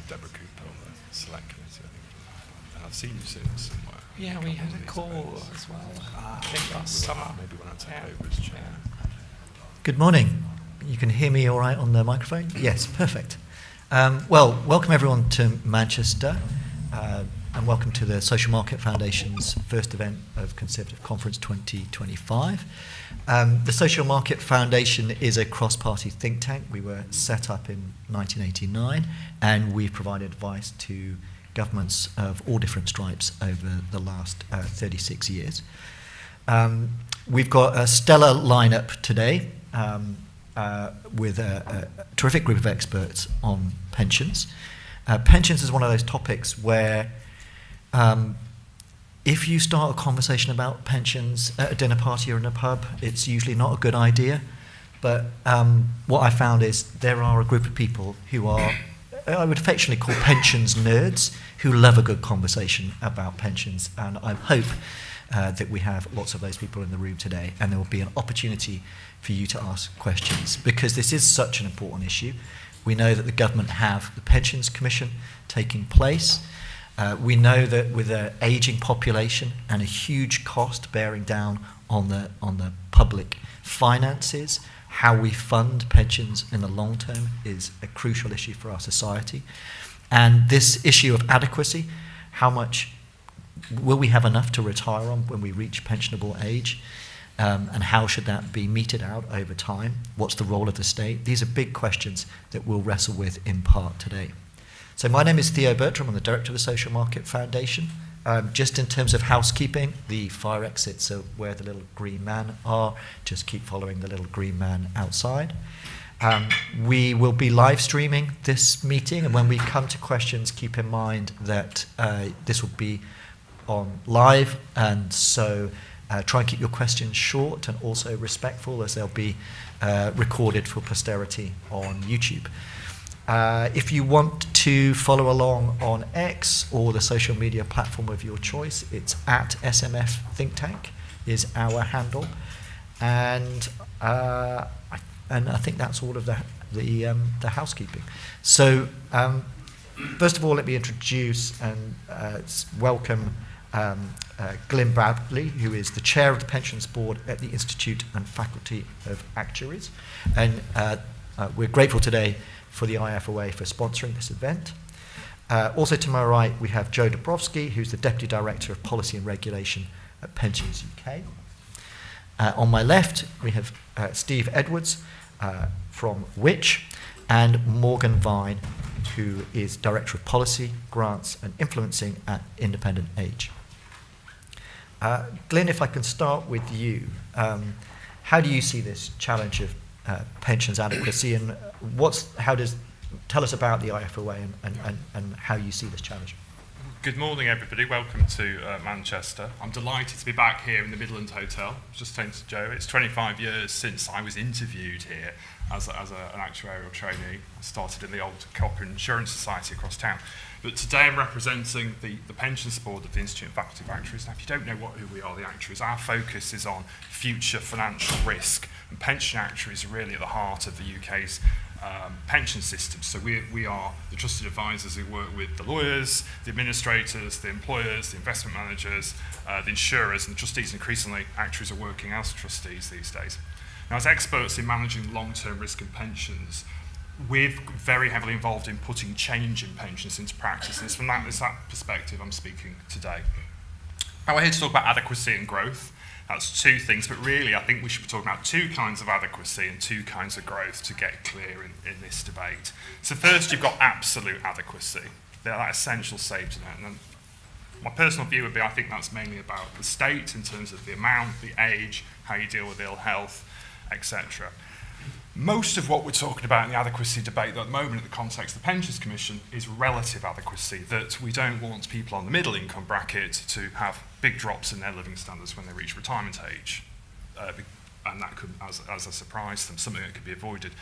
Deborah Cooper on the select committee, I think. And I've seen you soon somewhere. Yeah, we had a call as well. I think last summer. Maybe when I took over as chair. Good morning. You can hear me all right on the microphone? Yes, perfect. Well, welcome everyone to Manchester, and welcome to the Social Market Foundation's first event of Conservative Conference 2025. The Social Market Foundation is a cross-party think tank. We were set up in 1989, and we've provided advice to governments of all different stripes over the last 36 years. We've got a stellar lineup today. With a terrific group of experts on pensions. Pensions is one of those topics where if you start a conversation about pensions at a dinner party or in a pub, it's usually not a good idea. But what I found is there are a group of people who are, I would affectionately call pensions nerds, who love a good conversation about pensions. And I hope that we have lots of those people in the room today, and there will be an opportunity for you to ask questions, because this is such an important issue. We know that the government have the Pensions Commission taking place. We know that with an ageing population and a huge cost bearing down on the public finances, how we fund pensions in the long term is a crucial issue for our society. And this issue of adequacy, how much will we have enough to retire on when we reach pensionable age? And how should that be meted out over time? What's the role of the state? These are big questions that we'll wrestle with in part today. So my name is Theo Bertram. I'm the director of the Social Market Foundation. Just in terms of housekeeping, the fire exits are where the little green man are. Just keep following the little green man outside. We will be live streaming this meeting, and when we come to questions, keep in mind that this will be on live, and so try and keep your questions short and also respectful, as they'll be recorded for posterity on YouTube. If you want to follow along on X or the social media platform of your choice, it's at SMF Think Tank is our handle, and I think that's all of the housekeeping. So first of all, let me introduce and welcome Glyn, who is the chair of the Pensions Board at the Institute and Faculty of Actuaries. And we're grateful today for the IFOA for sponsoring this event. Also to my right, we have Joe Dabrowski, who's the Deputy Director of Policy and Regulation at Pensions UK. On my left, we have Steve Edwards from Which, and Morgan Vine, who is Director of Policy, Grants and Influencing at Independent Age. Glyn, if I can start with you, how do you see this challenge of pensions adequacy, and tell us about the IFOA and how you see this challenge? Good morning, everybody. Welcome to Manchester. I'm delighted to be back here in the Midland Hotel. I was just saying to Joe, it's 25 years since I was interviewed here as an actuarial trainee. I started in the old Cooperative Insurance Society across town. But today I'm representing the Pensions Board of the Institute and Faculty of Actuaries. Now, if you don't know who we are, the actuaries, our focus is on future financial risk. And pension actuaries are really at the heart of the UK's pension system. So we are the trusted advisors who work with the lawyers, the administrators, the employers, the investment managers, the insurers, and the trustees. Increasingly, actuaries are working as trustees these days. Now, as experts in managing long-term risk in pensions, we're very heavily involved in putting change in pensions into practice, and it's from that perspective I'm speaking today. Now, we're here to talk about adequacy and growth. That's two things, but really I think we should be talking about two kinds of adequacy and two kinds of growth to get clear in this debate. So first, you've got absolute adequacy. They're that essential safety net. And my personal view would be I think that's mainly about the state in terms of the amount, the age, how you deal with ill health, etc. Most of what we're talking about in the adequacy debate at the moment in the context of the Pensions Commission is relative adequacy, that we don't want people on the middle income bracket to have big drops in their living standards when they reach retirement age. And that could, as a surprise to them, something that could be avoided.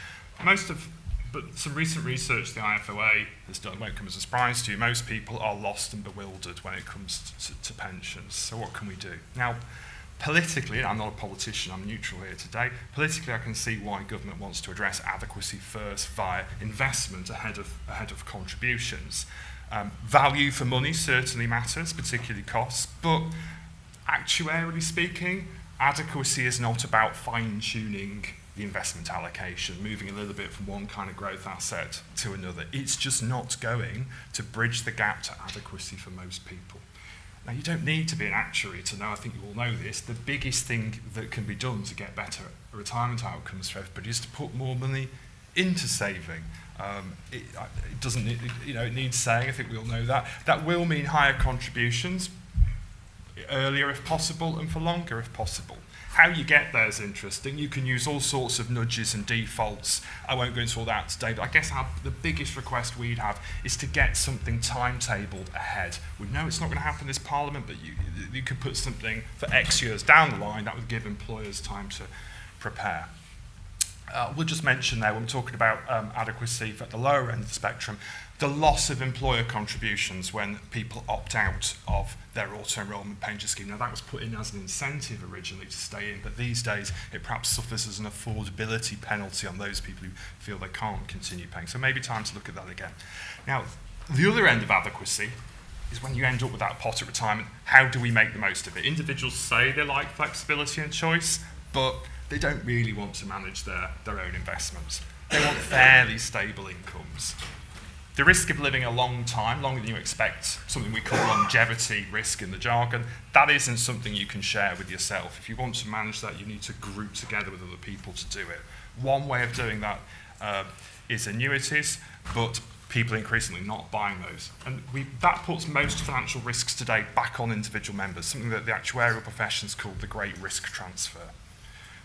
But some recent research the IFOA has done won't come as a surprise to you. Most people are lost and bewildered when it comes to pensions. So what can we do? Now, Politically, I'm not a politician, I'm neutral here today. Politically, I can see why government wants to address adequacy first via investment ahead of contributions. Value for money certainly matters, particularly costs, but actuarially speaking, adequacy is not about fine-tuning the investment allocation, moving a little bit from one kind of growth asset to another. It's just not going to bridge the gap to adequacy for most people. Now, you don't need to be an actuary to know, I think you all know this, the biggest thing that can be done to get better retirement outcomes for everybody is to put more money into saving. It doesn't need, it needs saying, I think we all know that. That will mean higher contributions, earlier if possible, and for longer if possible. How you get there is interesting. You can use all sorts of nudges and defaults. I won't go into all that today, but I guess the biggest request we'd have is to get something timetabled ahead. We know it's not going to happen this Parliament, but you could put something for X years down the line that would give employers time to prepare. We'll just mention there, when we're talking about adequacy at the lower end of the spectrum, the loss of employer contributions when people opt out of their auto-enrolment pension scheme. Now, that was put in as an incentive originally to stay in, but these days it perhaps suffers as an affordability penalty on those people who feel they can't continue paying. So maybe time to look at that again. Now, the other end of adequacy is when you end up with that pot at retirement, how do we make the most of it? Individuals say they like flexibility and choice, but they don't really want to manage their own investments. They want fairly stable incomes. The risk of living a long time, longer than you expect, something we call longevity risk in the jargon, that isn't something you can share with yourself. If you want to manage that, you need to group together with other people to do it. One way of doing that is annuities, but people are increasingly not buying those. And that puts most financial risks today back on individual members, something that the actuarial profession's called the great risk transfer.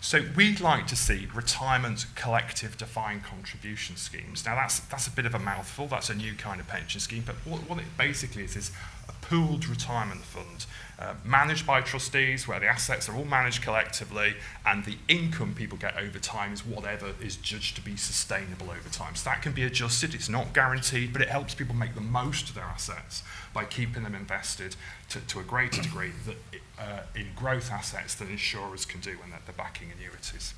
So we'd like to see retirement collective defined contribution schemes. Now that's a bit of a mouthful, that's a new kind of pension scheme, but what it basically is a pooled retirement fund managed by trustees where the assets are all managed collectively and the income people get over time is whatever is judged to be sustainable over time. So that can be adjusted, it's not guaranteed, but it helps people make the most of their assets by keeping them invested to a greater degree in growth assets than insurers can do when they're backing annuities.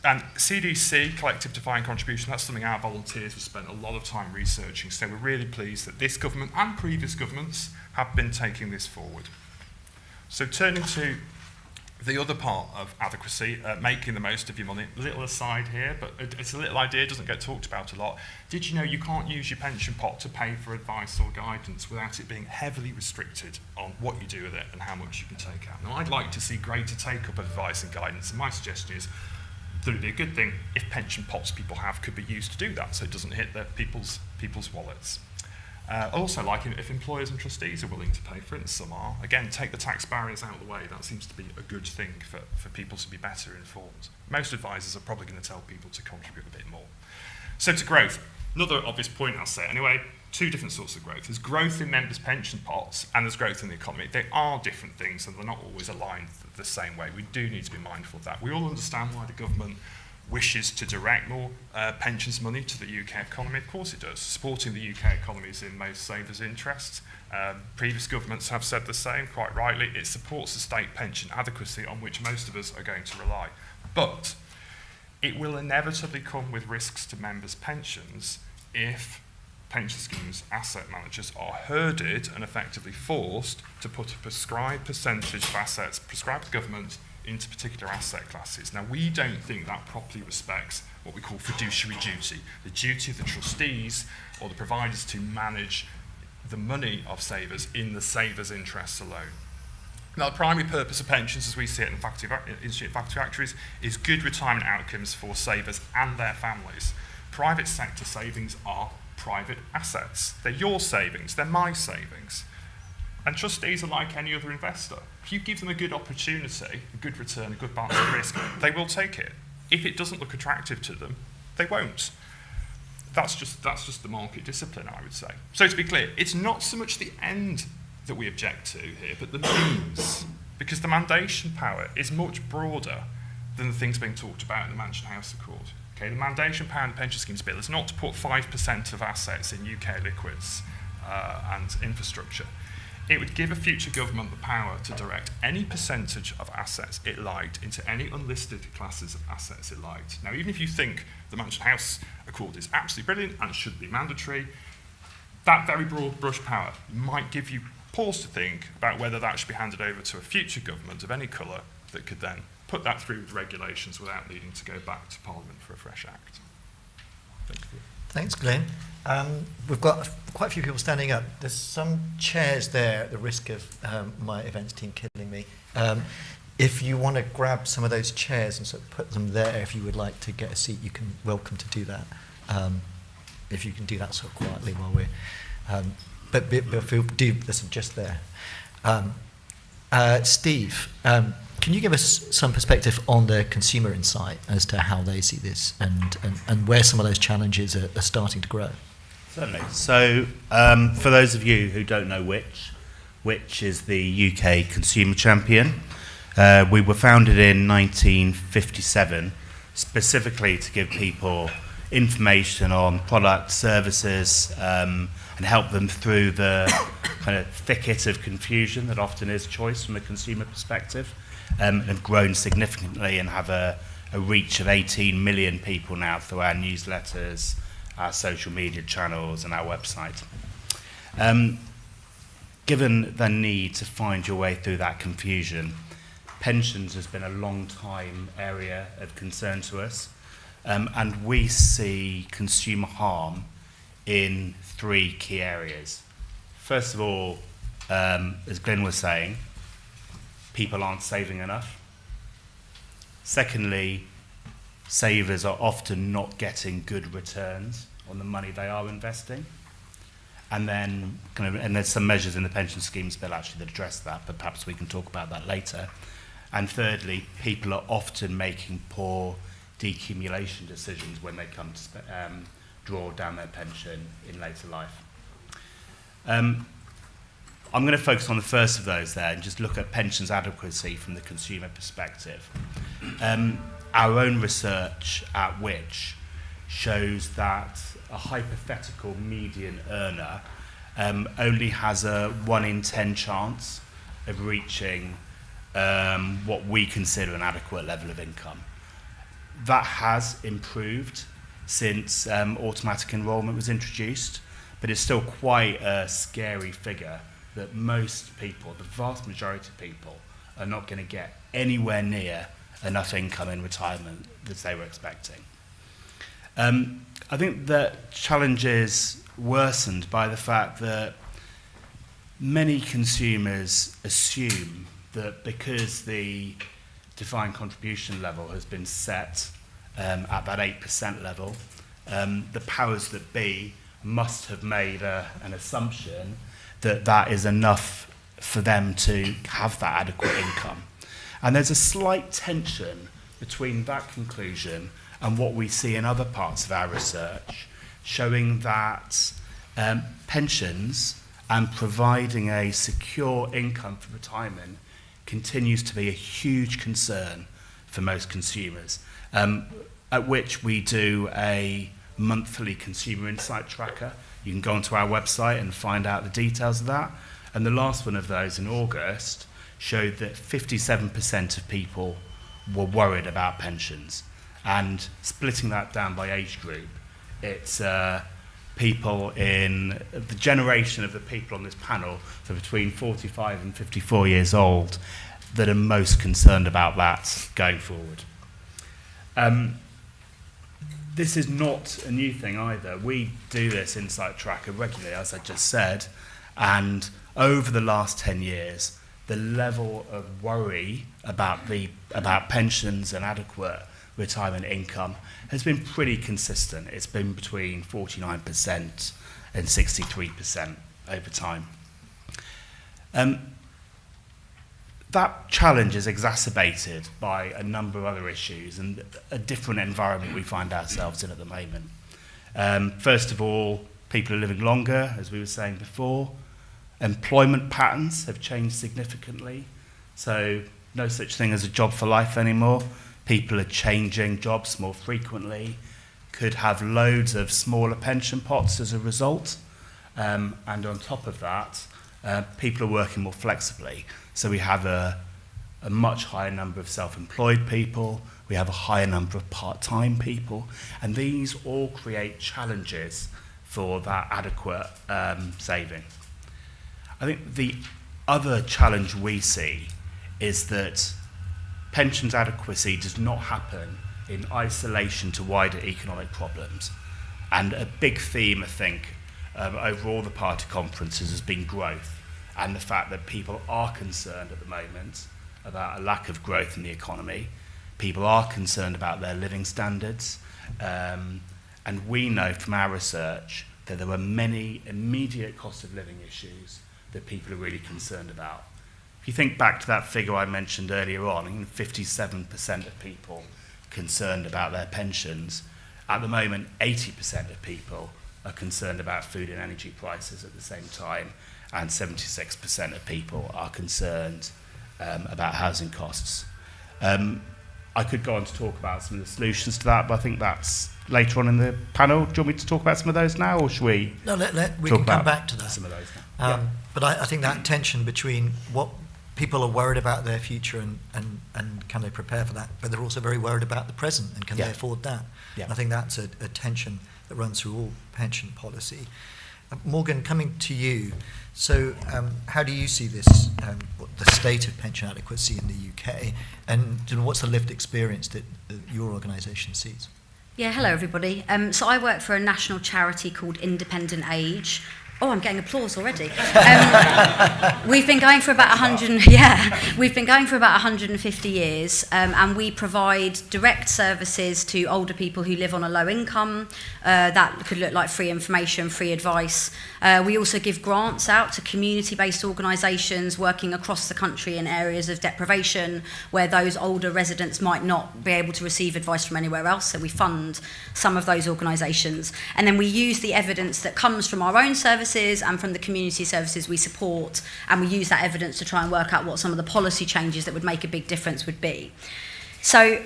And CDC, collective defined contribution, that's something our volunteers have spent a lot of time researching, so we're really pleased that this government and previous governments have been taking this forward. So turning to the other part of adequacy, making the most of your money, a little aside here, but it's a little idea, doesn't get talked about a lot. Did you know you can't use your pension pot to pay for advice or guidance without it being heavily restricted on what you do with it and how much you can take out? Now, I'd like to see greater take-up of advice and guidance, and my suggestion is that it would be a good thing if pension pots people have could be used to do that, so it doesn't hit people's wallets. Also, like if employers and trustees are willing to pay for it, and some are, again, take the tax barriers out of the way. That seems to be a good thing for people to be better informed. Most advisors are probably going to tell people to contribute a bit more. So to growth, another obvious point I'll say anyway, two different sorts of growth. There's growth in members' pension pots and there's growth in the economy. They are different things and they're not always aligned the same way. We do need to be mindful of that. We all understand why the government wishes to direct more pensions money to the UK economy. Of course it does. Supporting the UK economy is in most savers' interests. Previous governments have said the same, quite rightly. It supports the state pension adequacy on which most of us are going to rely. But it will inevitably come with risks to members' pensions if pension schemes asset managers are herded and effectively forced to put a prescribed percentage of assets prescribed by the government into particular asset classes. Now, we don't think that properly respects what we call fiduciary duty, the duty of the trustees or the providers to manage the money of savers in the savers' interests alone. Now, the primary purpose of pensions, as we see it in Institute of Faculty Actuaries, is good retirement outcomes for savers and their families. Private sector savings are private assets. They're your savings, they're my savings. And trustees are like any other investor. If you give them a good opportunity, a good return, a good balance of risk, they will take it. If it doesn't look attractive to them, they won't. That's just the market discipline, I would say. So to be clear, it's not so much the end that we object to here, but the means. Because the mandation power is much broader than the things being talked about in the Mansion House Accord. Okay, the mandation power in the pension schemes bill is not to put 5% of assets in UK liquids and infrastructure. It would give a future government the power to direct any percentage of assets it liked into any unlisted classes of assets it liked. Now, even if you think the Mansion House Accord is absolutely brilliant and should be mandatory, that very broad brush power might give you pause to think about whether that should be handed over to a future government of any colour that could then put that through with regulations without needing to go back to Parliament for a fresh act. Thank you. Thanks, Glyn. We've got quite a few people standing up. There's some chairs there at the risk of my events team killing me. If you want to grab some of those chairs and sort of put them there, if you would like to get a seat, you can welcome to do that. If you can do that sort of quietly while we're... but feel, do this just there. Steve, can you give us some perspective on the consumer insight as to how they see this and where some of those challenges are starting to grow? Certainly. So, for those of you who don't know Which is the UK Consumer Champion. We were founded in 1957 specifically to give people information on products, services, and help them through the kind of thicket of confusion that often is choice from a consumer perspective, and have grown significantly and have a reach of 18 million people now through our newsletters, our social media channels and our website. Given the need to find your way through that confusion, pensions has been a long time area of concern to us, and we see consumer harm in three key areas. First of all, as Glyn was saying, people aren't saving enough. Secondly, savers are often not getting good returns on the money they are investing. And then, and there's some measures in the pension schemes bill actually that address that, but perhaps we can talk about that later. And thirdly, people are often making poor decumulation decisions when they come to draw down their pension in later life. I'm going to focus on the first of those there and just look at pensions adequacy from the consumer perspective. Our own research at Which shows that a hypothetical median earner only has a 1 in 10 chance of reaching what we consider an adequate level of income. That has improved since automatic enrolment was introduced, but it's still quite a scary figure that most people, the vast majority of people, are not going to get anywhere near enough income in retirement that they were expecting. I think that challenge is worsened by the fact that many consumers assume that because the defined contribution level has been set at that 8% level, the powers that be must have made an assumption that that is enough for them to have that adequate income. And there's a slight tension between that conclusion and what we see in other parts of our research, showing that pensions and providing a secure income for retirement continues to be a huge concern for most consumers, at Which we do a monthly consumer insight tracker. You can go onto our website and find out the details of that. And the last one of those in August showed that 57% of people were worried about pensions. And splitting that down by age group, it's people in the generation of the people on this panel, so between 45 and 54 years old, that are most concerned about that going forward. This is not a new thing either. We do this insight tracker regularly, as I just said, and over the last 10 years, the level of worry about pensions and adequate retirement income has been pretty consistent. It's been between 49% and 63% over time. That challenge is exacerbated by a number of other issues and a different environment we find ourselves in at the moment. First of all, people are living longer, as we were saying before. Employment patterns have changed significantly, so no such thing as a job for life anymore. People are changing jobs more frequently, could have loads of smaller pension pots as a result, and on top of that, People are working more flexibly. So we have a much higher number of self-employed people, we have a higher number of part-time people, and these all create challenges for that adequate saving. I think the other challenge we see is that pensions adequacy does not happen in isolation to wider economic problems. And a big theme, I think, over all the party conferences has been growth, and the fact that people are concerned at the moment about a lack of growth in the economy. People are concerned about their living standards. And we know from our research that there are many immediate cost of living issues that people are really concerned about. If you think back to that figure I mentioned earlier on, 57% of people concerned about their pensions. At the moment, 80% of people are concerned about food and energy prices at the same time, and 76% of people are concerned about housing costs. I could go on to talk about some of the solutions to that, but I think that's later on in the panel. Do you want me to talk about some of those now, or should we? No, we can come back to that. Some of those now. But I think that tension between what people are worried about their future and can they prepare for that, but they're also very worried about the present and can they afford that. And I think that's a tension that runs through all pension policy. Morgan, coming to you, so how do you see this, the state of pension adequacy in the UK, and what's the lived experience that your organisation sees? Yeah, hello everybody. So I work for a national charity called Independent Age. Oh, I'm getting applause already. We've been going for about 150 years, and we provide direct services to older people who live on a low income. That could look like free information, free advice. We also give grants out to community-based organisations working across the country in areas of deprivation where those older residents might not be able to receive advice from anywhere else. So we fund some of those organisations. And then we use the evidence that comes from our own services and from the community services we support, and we use that evidence to try and work out what some of the policy changes that would make a big difference would be. So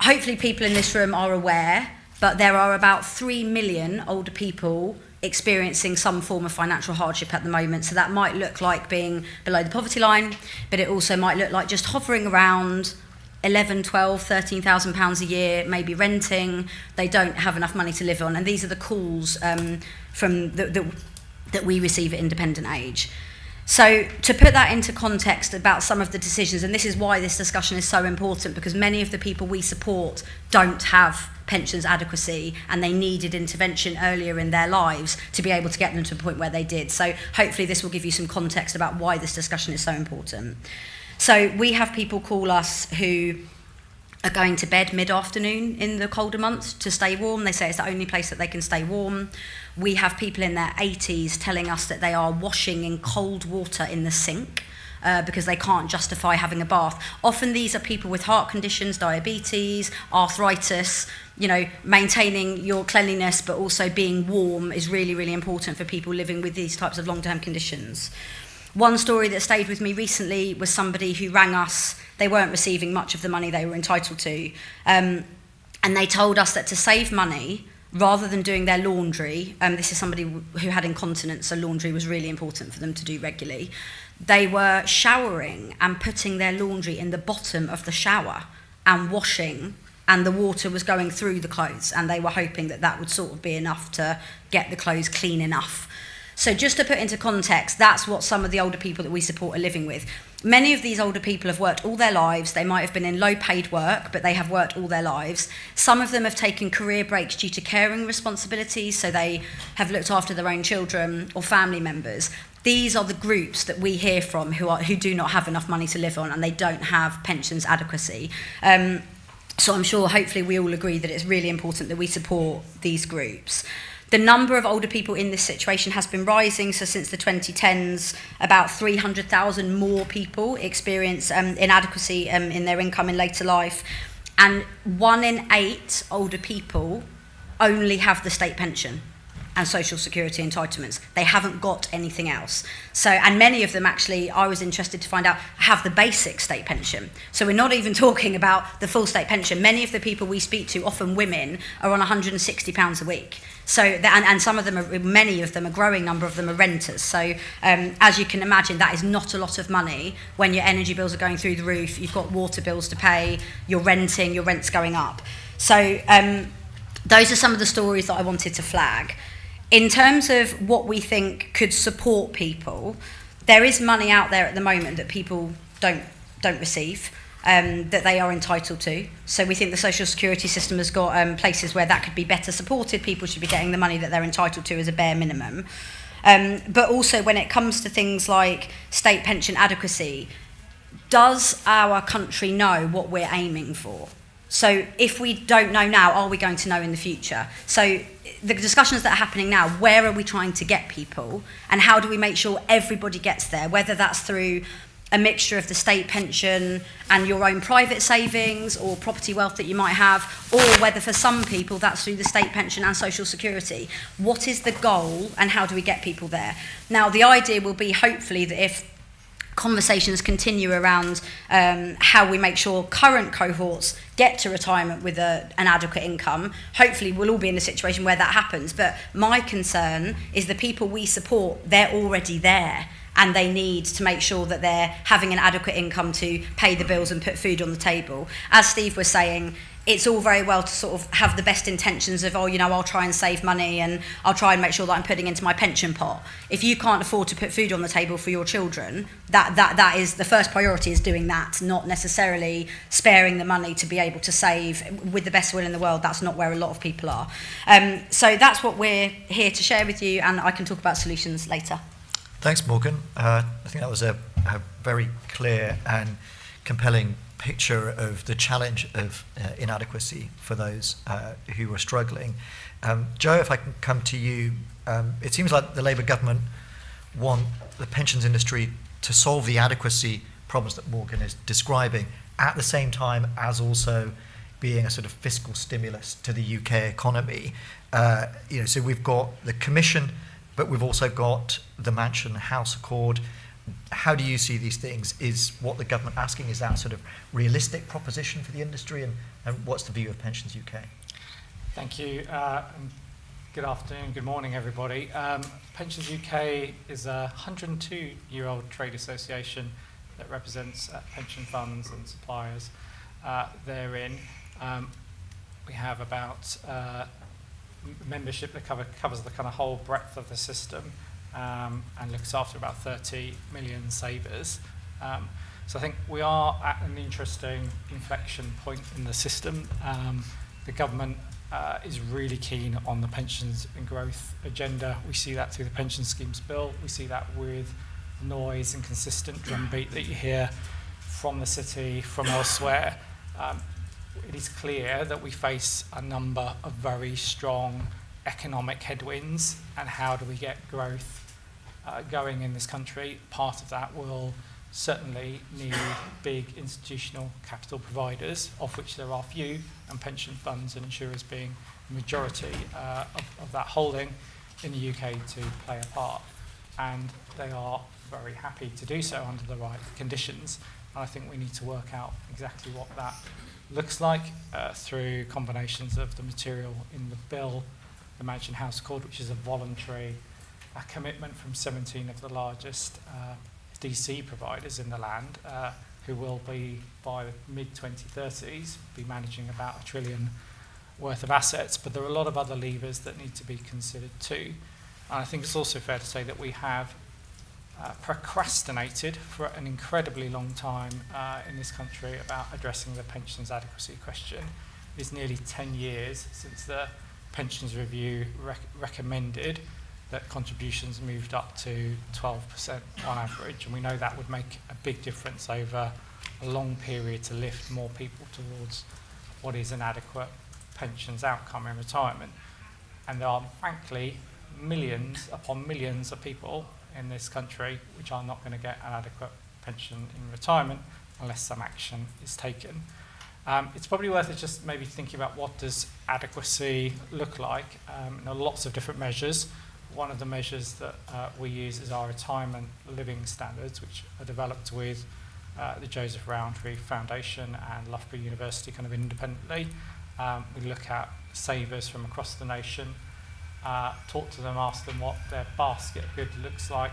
hopefully people in this room are aware, but there are about 3 million older people experiencing some form of financial hardship at the moment. So that might look like being below the poverty line, but it also might look like just hovering around 11, 12, 13,000 pounds a year, maybe renting. They don't have enough money to live on. And these are the calls from that we receive at Independent Age. So to put that into context about some of the decisions, and this is why this discussion is so important, because many of the people we support don't have pensions adequacy and they needed intervention earlier in their lives to be able to get them to the point where they did. So hopefully this will give you some context about why this discussion is so important. So we have people call us who are going to bed mid-afternoon in the colder months to stay warm. They say it's the only place that they can stay warm. We have people in their 80s telling us that they are washing in cold water in the sink because they can't justify having a bath. Often these are people with heart conditions, diabetes, arthritis. You know, maintaining your cleanliness but also being warm is really, really important for people living with these types of long-term conditions. One story that stayed with me recently was somebody who rang us. They weren't receiving much of the money they were entitled to. And they told us that to save money, rather than doing their laundry, this is somebody who had incontinence, so laundry was really important for them to do regularly. They were showering and putting their laundry in the bottom of the shower and washing, and the water was going through the clothes, and they were hoping that that would sort of be enough to get the clothes clean enough. So just to put into context, that's what some of the older people that we support are living with. Many of these older people have worked all their lives. They might have been in low-paid work, but they have worked all their lives. Some of them have taken career breaks due to caring responsibilities, so they have looked after their own children or family members. These are the groups that we hear from who do not have enough money to live on, and they don't have pensions adequacy. So I'm sure, hopefully, we all agree that it's really important that we support these groups. The number of older people in this situation has been rising, so since the 2010s, about 300,000 more people experience inadequacy in their income in later life, and 1 in 8 older people only have the state pension. and social security entitlements. They haven't got anything else. So, and many of them actually, I was interested to find out, have the basic state pension. So we're not even talking about the full state pension. Many of the people we speak to, often women, are on £160 a week. So, and some of them, many of them, a growing number of them are renters. So, as you can imagine, that is not a lot of money when your energy bills are going through the roof, you've got water bills to pay, you're renting, your rent's going up. So, those are some of the stories that I wanted to flag. In terms of what we think could support people, there is money out there at the moment that people don't receive. That they are entitled to. So we think the social security system has got places where that could be better supported. People should be getting the money that they're entitled to as a bare minimum. But also when it comes to things like state pension adequacy, does our country know what we're aiming for? So if we don't know now, are we going to know in the future? So the discussions that are happening now, where are we trying to get people? And how do we make sure everybody gets there? Whether that's through a mixture of the state pension and your own private savings or property wealth that you might have, or whether for some people that's through the state pension and social security. What is the goal and how do we get people there? Now, the idea will be hopefully that if conversations continue around how we make sure current cohorts get to retirement with an adequate income, hopefully we'll all be in a situation where that happens. But my concern is the people we support, they're already there. And they need to make sure that they're having an adequate income to pay the bills and put food on the table. As Steve was saying, it's all very well to sort of have the best intentions of, I'll try and save money and I'll try and make sure that I'm putting into my pension pot. If you can't afford to put food on the table for your children, that is the first priority, is doing that, not necessarily sparing the money to be able to save. With the best will in the world, that's not where a lot of people are. So that's what we're here to share with you, and I can talk about solutions later. Thanks, Morgan. I think that was a very clear and compelling picture of the challenge of inadequacy for those who are struggling. Joe, if I can come to you, it seems like the Labour government want the pensions industry to solve the adequacy problems that Morgan is describing, at the same time as also being a sort of fiscal stimulus to the UK economy. So we've got the Commission, but we've also got the Mansion House Accord. How do you see these things? Is what the government asking, is that sort of realistic proposition for the industry? And what's the view of Pensions UK? Thank you. And good afternoon, good morning, everybody. Pensions UK is a 102-year-old trade association that represents pension funds and suppliers therein. We have about membership that covers the kind of whole breadth of the system and looks after about 30 million savers. So I think we are at an interesting inflection point in the system. The government is really keen on the pensions and growth agenda. We see that through the pension schemes bill. We see that with noise and consistent drumbeat that you hear from the city, from elsewhere. It is clear that we face a number of very strong economic headwinds, and how do we get growth going in this country? Part of that will certainly need big institutional capital providers, of which there are few, and pension funds and insurers being the majority of that holding in the UK to play a part. And they are very happy to do so under the right conditions. And I think we need to work out exactly what that looks like through combinations of the material in the bill, the Mansion House Accord, which is a voluntary commitment from 17 of the largest DC providers in the land, who will be, by the mid-2030s, be managing about $1 trillion worth of assets. But there are a lot of other levers that need to be considered too. And I think it's also fair to say that we have procrastinated for an incredibly long time in this country about addressing the pensions adequacy question. It's nearly 10 years since the pensions review recommended that contributions moved up to 12% on average, and we know that would make a big difference over a long period to lift more people towards what is an adequate pensions outcome in retirement. And there are, frankly, millions upon millions of people in this country which are not going to get an adequate pension in retirement unless some action is taken. It's probably worth it just maybe thinking about what does adequacy look like. There are lots of different measures. One of the measures that we use is our retirement living standards, which are developed with the Joseph Rowntree Foundation and Loughborough University kind of independently. We look at savers from across the nation, talk to them, ask them what their basket of goods looks like,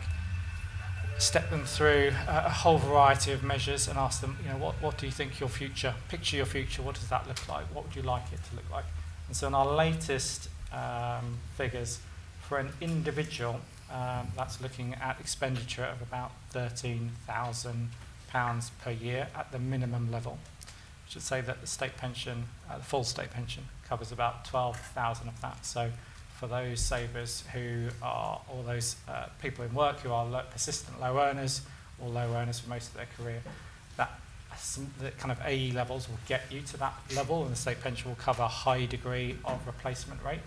step them through a whole variety of measures and ask them, what do you think your future, picture your future, what does that look like? What would you like it to look like? And so in our latest figures, for an individual, that's looking at expenditure of about £13,000 per year at the minimum level. I should say that the state pension, the full state pension, covers about 12,000 of that. So for those savers who are, or those people in work who are persistent low earners or low earners for most of their career, the kind of AE levels will get you to that level, and the state pension will cover a high degree of replacement rate.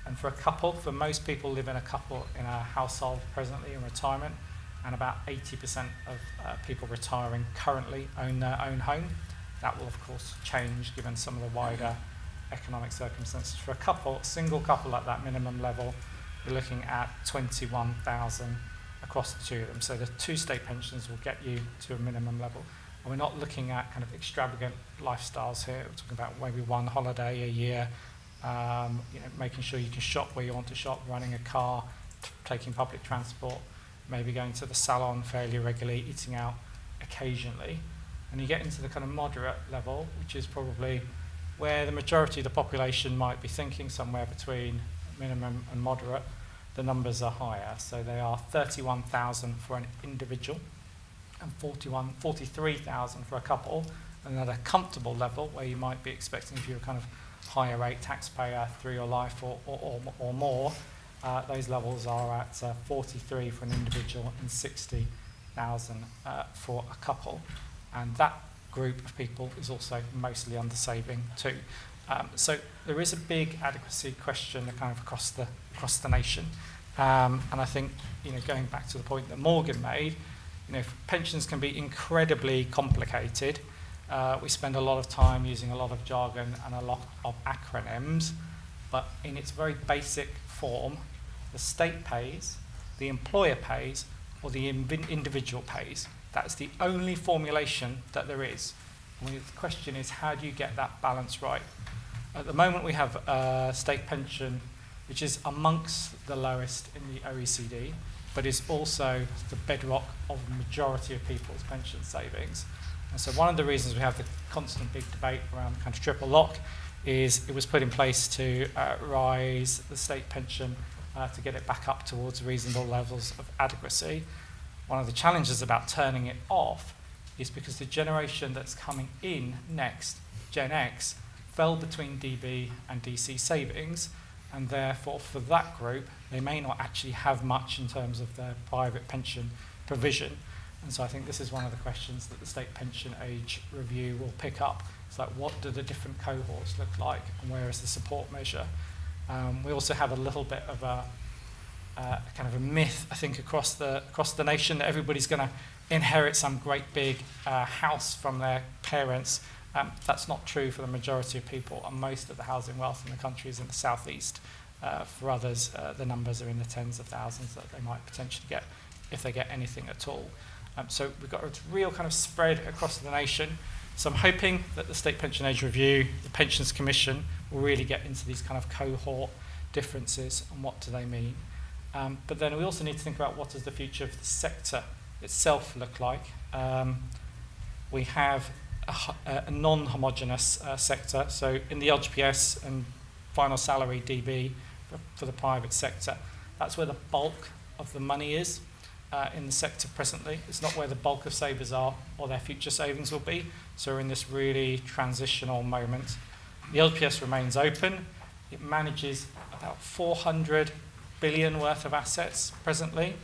And for a couple, for most people live in a couple in a household presently in retirement, and about 80% of people retiring currently own their own home. That will of course change given some of the wider economic circumstances. For a couple, single couple at that minimum level, you're looking at 21,000 across the two of them. So the two state pensions will get you to a minimum level. And we're not looking at kind of extravagant lifestyles here. We're talking about maybe one holiday a year, making sure you can shop where you want to shop, running a car, taking public transport, maybe going to the salon fairly regularly, eating out occasionally. And you get into the kind of moderate level, which is probably where the majority of the population might be thinking, somewhere between minimum and moderate. The numbers are higher. So they are 31,000 for an individual and 43,000 for a couple. And at a comfortable level, where you might be expecting, if you're a kind of higher rate taxpayer through your life or more, those levels are at 43 for an individual and 60,000 for a couple. And that group of people is also mostly under saving too. So there is a big adequacy question kind of across the nation. And I think, going back to the point that Morgan made, pensions can be incredibly complicated. We spend a lot of time using a lot of jargon and a lot of acronyms, but in its very basic form, the state pays, the employer pays, or the individual pays. That's the only formulation that there is. And the question is, how do you get that balance right? At the moment, we have a state pension which is amongst the lowest in the OECD, but is also the bedrock of the majority of people's pension savings. And so one of the reasons we have the constant big debate around kind of triple lock is it was put in place to rise the state pension to get it back up towards reasonable levels of adequacy. One of the challenges about turning it off is because the generation that's coming in next, Gen X, fell between DB and DC savings, and therefore for that group, they may not actually have much in terms of their private pension provision. And so I think this is one of the questions that the state pension age review will pick up. It's like, what do the different cohorts look like, and where is the support measure? We also have a little bit of a kind of a myth, I think, across the nation that everybody's going to inherit some great big house from their parents. That's not true for the majority of people, and most of the housing wealth in the country is in the southeast. For others, the numbers are in the tens of thousands that they might potentially get if they get anything at all. So we've got a real kind of spread across the nation. So I'm hoping that the State Pension Age Review, the Pensions Commission, will really get into these kind of cohort differences and what do they mean. But then we also need to think about what does the future of the sector itself look like. We have a non-homogeneous sector. So in the LGPS and final salary DB for the private sector, that's where the bulk of the money is in the sector presently. It's not where the bulk of savers are or their future savings will be. So we're in this really transitional moment. The LGPS remains open. It manages about 400 billion worth of assets presently,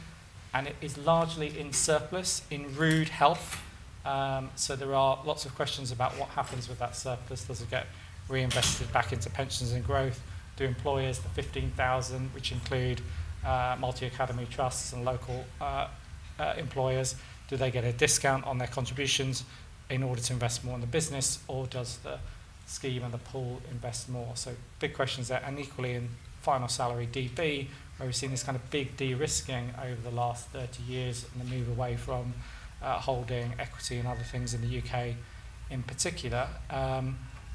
and it is largely in surplus, in rude health. So there are lots of questions about what happens with that surplus. Does it get reinvested back into pensions and growth? Do employers, the 15,000, which include multi-academy trusts and local employers, do they get a discount on their contributions in order to invest more in the business, or does the scheme and the pool invest more? So big questions there. And equally in final salary DB, where we've seen this kind of big de-risking over the last 30 years and the move away from holding equity and other things in the UK in particular,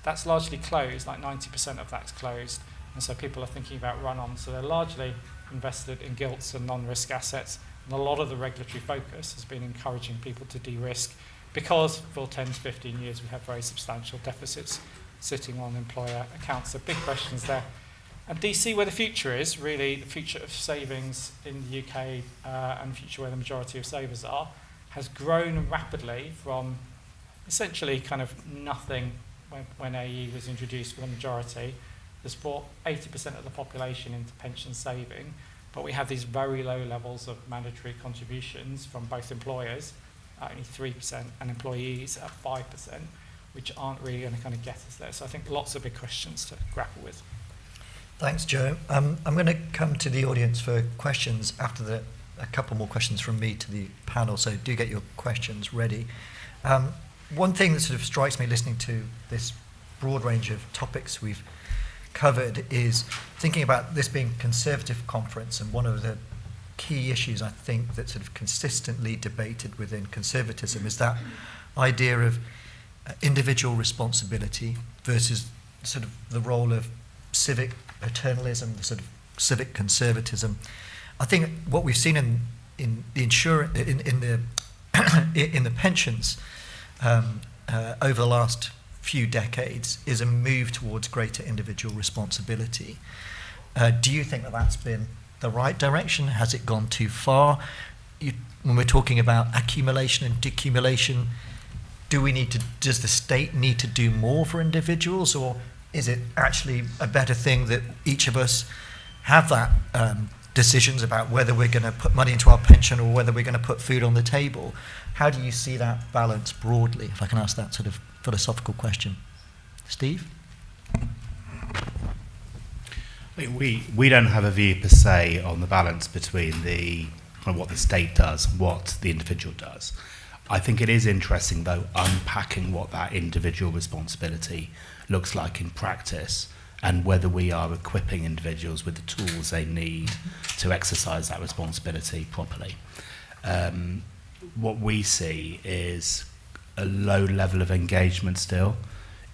that's largely closed, like 90% of that's closed. And so people are thinking about run-on. So they're largely invested in gilts and non-risk assets. And a lot of the regulatory focus has been encouraging people to de-risk, because for 10 to 15 years we have very substantial deficits sitting on employer accounts. So big questions there. And do you see where the future is, really the future of savings in the UK and the future where the majority of savers are, has grown rapidly from essentially kind of nothing when AE was introduced with a majority. This brought 80% of the population into pension saving, but we have these very low levels of mandatory contributions from both employers, at only 3%, and employees at 5%, which aren't really going to kind of get us there. So I think lots of big questions to grapple with. Thanks, Joe. I'm going to come to the audience for questions after a couple more questions from me to the panel, so do get your questions ready. One thing that sort of strikes me listening to this broad range of topics we've covered is thinking about this being a Conservative conference, and one of the key issues I think that's sort of consistently debated within Conservatism is that idea of individual responsibility versus sort of the role of civic paternalism, the sort of civic conservatism. I think what we've seen in the in the pensions over the last few decades is a move towards greater individual responsibility. Do you think that that's been the right direction? Has it gone too far? When we're talking about accumulation and decumulation, does the state need to do more for individuals, or is it actually a better thing that each of us have that decisions about whether we're going to put money into our pension or whether we're going to put food on the table? How do you see that balance broadly, if I can ask that sort of philosophical question? Steve? I think we don't have a view per se on the balance between what the state does, what the individual does. I think it is interesting, though, unpacking what that individual responsibility looks like in practice, and whether we are equipping individuals with the tools they need to exercise that responsibility properly. What we see is a low level of engagement still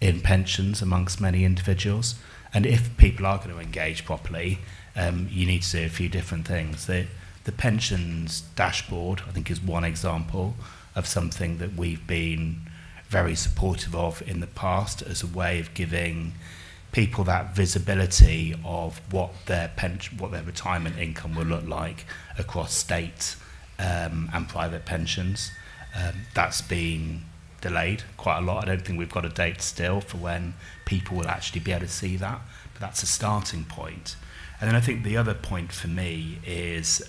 in pensions amongst many individuals. And if people are going to engage properly, you need to do a few different things. The pensions dashboard, I think, is one example of something that we've been very supportive of in the past as a way of giving people that visibility of what their retirement income will look like across state and private pensions. That's been delayed quite a lot. I don't think we've got a date still for when people will actually be able to see that, but that's a starting point. And then I think the other point for me is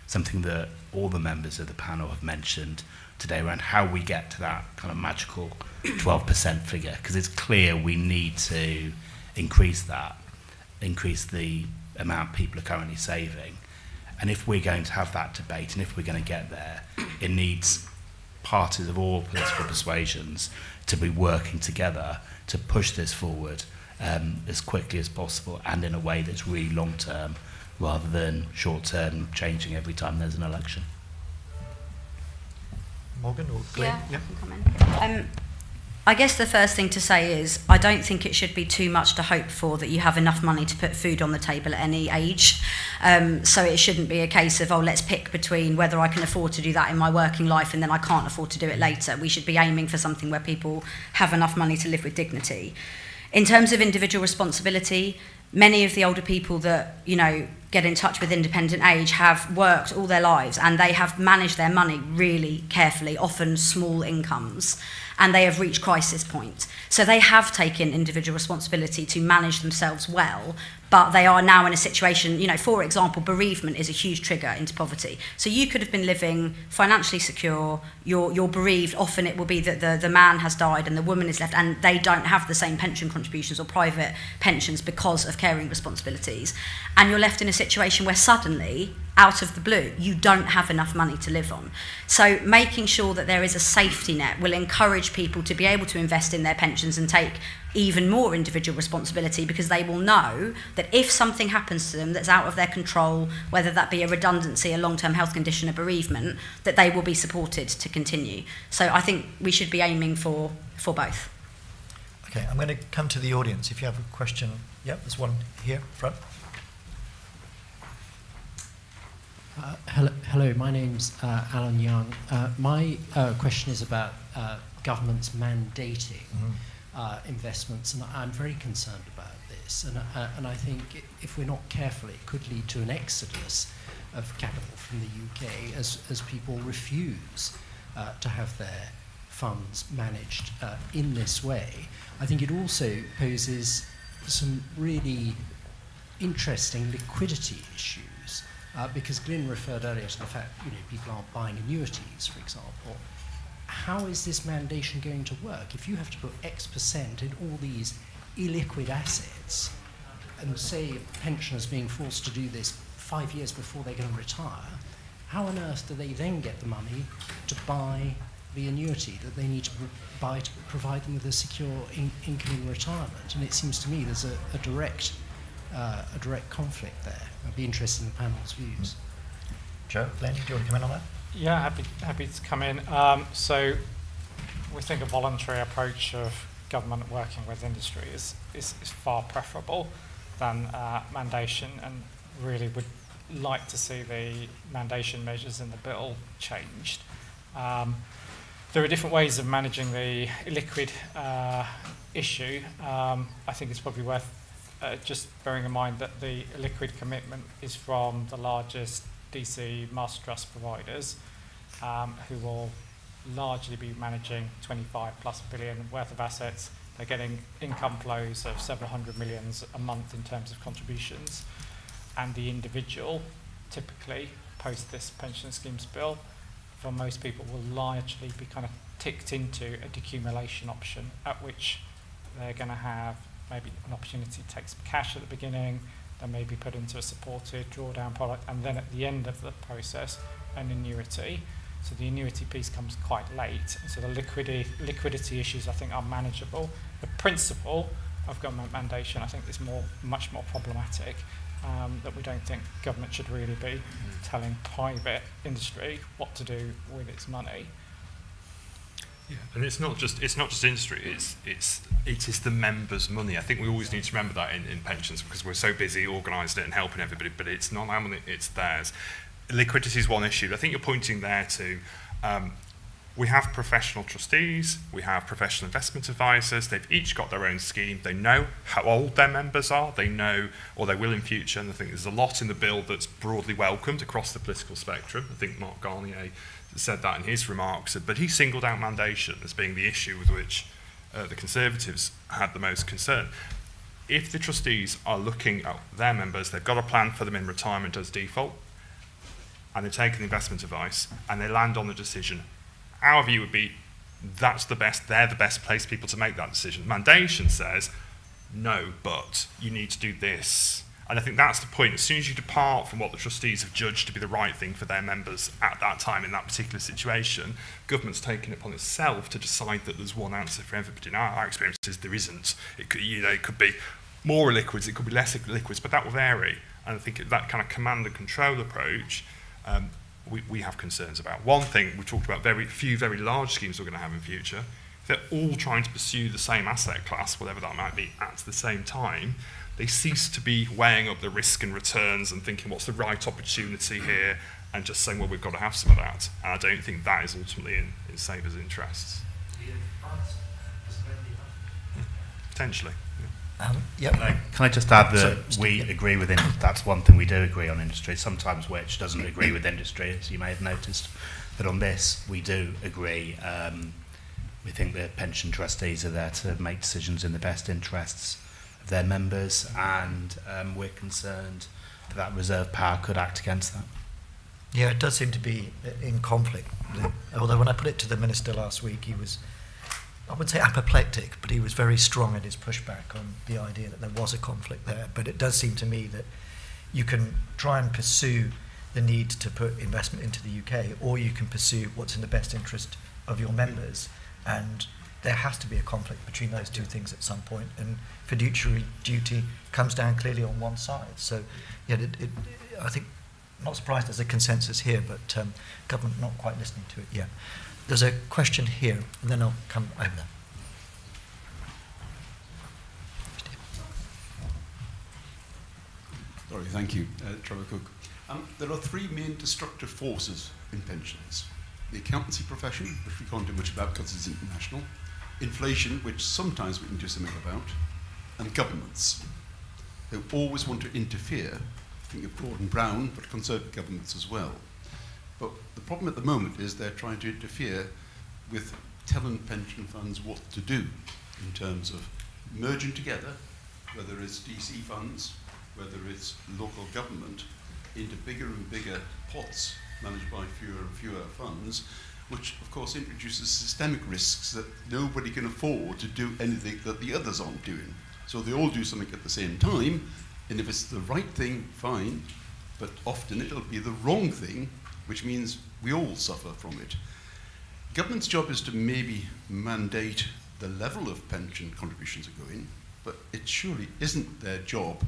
something that all the members of the panel have mentioned today around how we get to that kind of magical 12% figure, because it's clear we need to increase the amount people are currently saving. And if we're going to have that debate, and if we're going to get there, it needs parties of all political persuasions to be working together to push this forward as quickly as possible, and in a way that's really long-term rather than short-term, changing every time there's an election. Morgan or Glyn? Yeah, I can come in. I guess the first thing to say is I don't think it should be too much to hope for that you have enough money to put food on the table at any age. So it shouldn't be a case of, let's pick between whether I can afford to do that in my working life and then I can't afford to do it later. We should be aiming for something where people have enough money to live with dignity. In terms of individual responsibility, many of the older people that, get in touch with independent age have worked all their lives, and they have managed their money really carefully, often small incomes, and they have reached crisis point. So they have taken individual responsibility to manage themselves well, but they are now in a situation, for example, bereavement is a huge trigger into poverty. So you could have been living financially secure, you're bereaved, often it will be that the man has died and the woman is left, and they don't have the same pension contributions or private pensions because of caring responsibilities. And you're left in a situation where suddenly, out of the blue, you don't have enough money to live on. So making sure that there is a safety net will encourage people to be able to invest in their pensions and take even more individual responsibility, because they will know that if something happens to them that's out of their control, whether that be a redundancy, a long-term health condition, a bereavement, that they will be supported to continue. So I think we should be aiming for both. Okay, I'm going to come to the audience. If you have a question, yep, there's one here, front. Hello, my name's Alan Young. My question is about governments mandating investments, and I'm very concerned about this. And I think if we're not careful, it could lead to an exodus of capital from the UK as people refuse to have their funds managed in this way. I think it also poses some really interesting liquidity issues. Because Glyn referred earlier to the fact, people aren't buying annuities, for example. How is this mandation going to work? If you have to put X% in all these illiquid assets, and say pensioners being forced to do this 5 years before they're going to retire, how on earth do they then get the money to buy the annuity that they need to buy to provide them with a secure income in retirement? And it seems to me there's a direct conflict there. I'd be interested in the panel's views. Joe, Glyn, do you want to come in on that? Yeah, happy to come in. So we think a voluntary approach of government working with industry is far preferable than mandation, and really would like to see the mandation measures in the bill changed. There are different ways of managing the illiquid issue. I think it's probably worth just bearing in mind that the liquid commitment is from the largest DC master trust providers, who will largely be managing 25+ billion worth of assets. They're getting income flows of several hundred millions a month in terms of contributions, and the individual, typically post this pension schemes bill, for most people will largely be kind of ticked into a decumulation option, at which they're going to have maybe an opportunity to take some cash at the beginning, then maybe put into a supported drawdown product, and then at the end of the process, an annuity. So the annuity piece comes quite late. So the liquidity issues, I think, are manageable. The principle of government mandation, I think, is much more problematic, that we don't think government should really be telling private industry what to do with its money. Yeah, and it's not just industry. It is the members' money. I think we always need to remember that in pensions, because we're so busy organising it and helping everybody. But it's not our money; it's theirs. Liquidity is one issue. I think you're pointing there to. We have professional trustees. We have professional investment advisors. They've each got their own scheme. They know how old their members are. They know, or they will in future. And I think there's a lot in the bill that's broadly welcomed across the political spectrum. I think Mark Garnier said that in his remarks, but he singled out mandation as being the issue with which the Conservatives had the most concern. If the trustees are looking at their members, they've got a plan for them in retirement as default, and they've taken investment advice, and they land on the decision, our view would be they're the best placed people to make that decision. Mandation says, no, but you need to do this. And I think that's the point. As soon as you depart from what the trustees have judged to be the right thing for their members at that time in that particular situation, government's taken it upon itself to decide that there's one answer for everybody. Now, our experience is there isn't. It could be more liquids, it could be less liquids, but that will vary. And I think that kind of command and control approach, we have concerns about. One thing, we talked about very large schemes we're going to have in future. If they're all trying to pursue the same asset class, whatever that might be, at the same time, they cease to be weighing up the risk and returns and thinking what's the right opportunity here, and just saying, well, we've got to have some of that. And I don't think that is ultimately in Savers' interests. Potentially. Yep. Can I just add that we agree with industry? That's one thing we do agree on industry. Sometimes which doesn't agree with industry, as you may have noticed. But on this, we do agree. We think the pension trustees are there to make decisions in the best interests of their members, and we're concerned that reserve power could act against that. Yeah, it does seem to be in conflict. Although when I put it to the Minister last week, he was, I wouldn't say apoplectic, but he was very strong in his pushback on the idea that there was a conflict there. But it does seem to me that you can try and pursue the need to put investment into the UK, or you can pursue what's in the best interest of your members. And there has to be a conflict between those two things at some point, and fiduciary duty comes down clearly on one side. So, yeah, I think, not surprised there's a consensus here, but government not quite listening to it yet. There's a question here, and then I'll come over there. Sorry, thank you, Trevor Cook. There are three main destructive forces in pensions. The accountancy profession, which we can't do much about because it's international, inflation, which sometimes we can do something about, and governments, who always want to interfere. Think of Gordon Brown, but Conservative governments as well. But the problem at the moment is they're trying to interfere with telling pension funds what to do in terms of merging together, whether it's DC funds, whether it's local government, into bigger and bigger pots managed by fewer and fewer funds, which of course introduces systemic risks that nobody can afford to do anything that the others aren't doing. So they all do something at the same time, and if it's the right thing, fine, but often it'll be the wrong thing, which means we all suffer from it. Government's job is to maybe mandate the level of pension contributions are going, but it surely isn't their job